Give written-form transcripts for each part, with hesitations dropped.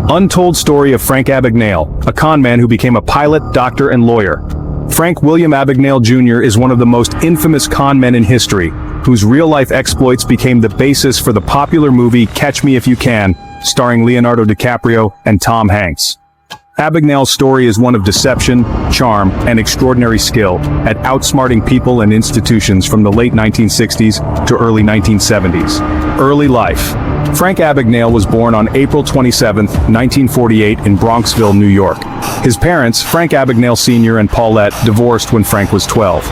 Untold Story of Frank Abagnale, a con man who became a pilot, doctor, and lawyer. Frank William Abagnale Jr. is one of the most infamous con men in history, whose real-life exploits became the basis for the popular movie Catch Me If You Can, starring Leonardo DiCaprio and Tom Hanks. Abagnale's story is one of deception, charm, and extraordinary skill at outsmarting people and institutions from the late 1960s to early 1970s. Early life. Frank Abagnale was born on April 27, 1948 in Bronxville, New York. His parents, Frank Abagnale Sr. and Paulette, divorced when Frank was 12.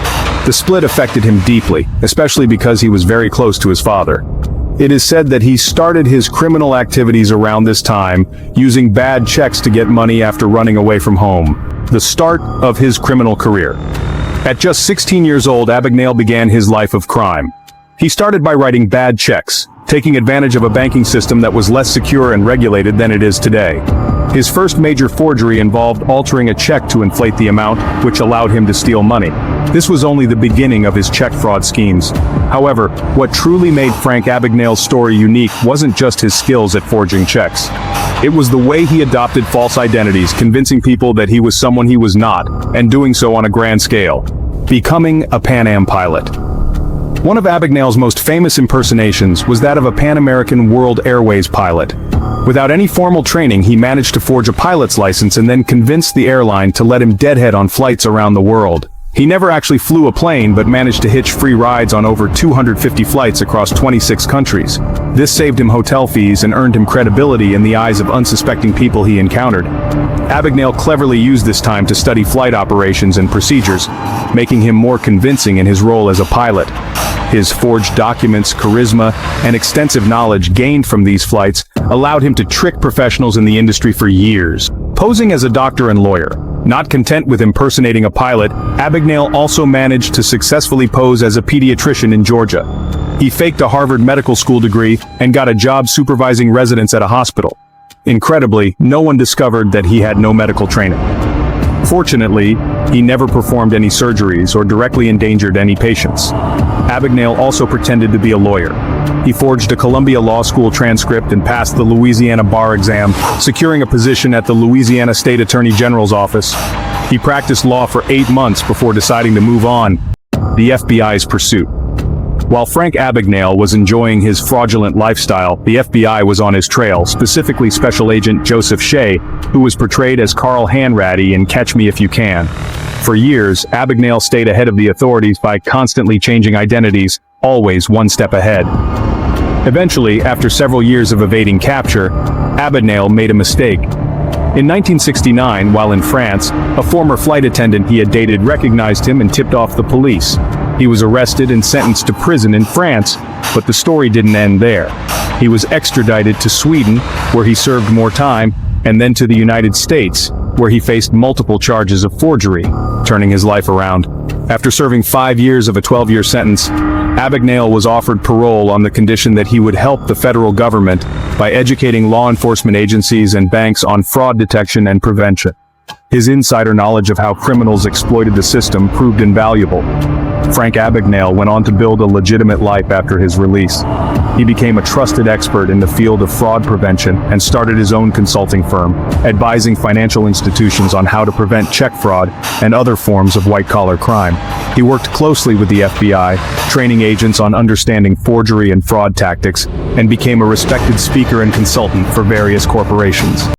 The split affected him deeply, especially because he was very close to his father. It is said that he started his criminal activities around this time, using bad checks to get money after running away from home. The start of his criminal career. At just 16 years old, Abagnale began his life of crime. He started by writing bad checks, taking advantage of a banking system that was less secure and regulated than it is today. His first major forgery involved altering a check to inflate the amount, which allowed him to steal money. This was only the beginning of his check fraud schemes. However, what truly made Frank Abagnale's story unique wasn't just his skills at forging checks. It was the way he adopted false identities, convincing people that he was someone he was not, and doing so on a grand scale. Becoming a Pan Am pilot. One of Abagnale's most famous impersonations was that of a Pan American World Airways pilot. Without any formal training, he managed to forge a pilot's license and then convinced the airline to let him deadhead on flights around the world. He never actually flew a plane but managed to hitch free rides on over 250 flights across 26 countries. This saved him hotel fees and earned him credibility in the eyes of unsuspecting people he encountered. Abagnale cleverly used this time to study flight operations and procedures, making him more convincing in his role as a pilot. His forged documents, charisma, and extensive knowledge gained from these flights allowed him to trick professionals in the industry for years. Posing as a doctor and lawyer. Not content with impersonating a pilot, Abagnale also managed to successfully pose as a pediatrician in Georgia. He faked a Harvard Medical School degree and got a job supervising residents at a hospital. Incredibly, no one discovered that he had no medical training. Fortunately, he never performed any surgeries or directly endangered any patients. Abagnale also pretended to be a lawyer. He forged a Columbia Law School transcript and passed the Louisiana bar exam, securing a position at the Louisiana State Attorney General's office. He practiced law for 8 months before deciding to move on. The FBI's pursuit. While Frank Abagnale was enjoying his fraudulent lifestyle, the FBI was on his trail, specifically Special Agent Joseph Shea, who was portrayed as Carl Hanratty in Catch Me If You Can. For years, Abagnale stayed ahead of the authorities by constantly changing identities, always one step ahead. Eventually, after several years of evading capture, Abagnale made a mistake. In 1969, while in France, a former flight attendant he had dated recognized him and tipped off the police. He was arrested and sentenced to prison in France, but the story didn't end there. He was extradited to Sweden, where he served more time, and then to the United States, where he faced multiple charges of forgery, turning his life around. After serving 5 years of a 12-year sentence, Abagnale was offered parole on the condition that he would help the federal government by educating law enforcement agencies and banks on fraud detection and prevention. His insider knowledge of how criminals exploited the system proved invaluable. Frank Abagnale went on to build a legitimate life after his release. He became a trusted expert in the field of fraud prevention and started his own consulting firm, advising financial institutions on how to prevent check fraud and other forms of white-collar crime. He worked closely with the FBI, training agents on understanding forgery and fraud tactics, and became a respected speaker and consultant for various corporations.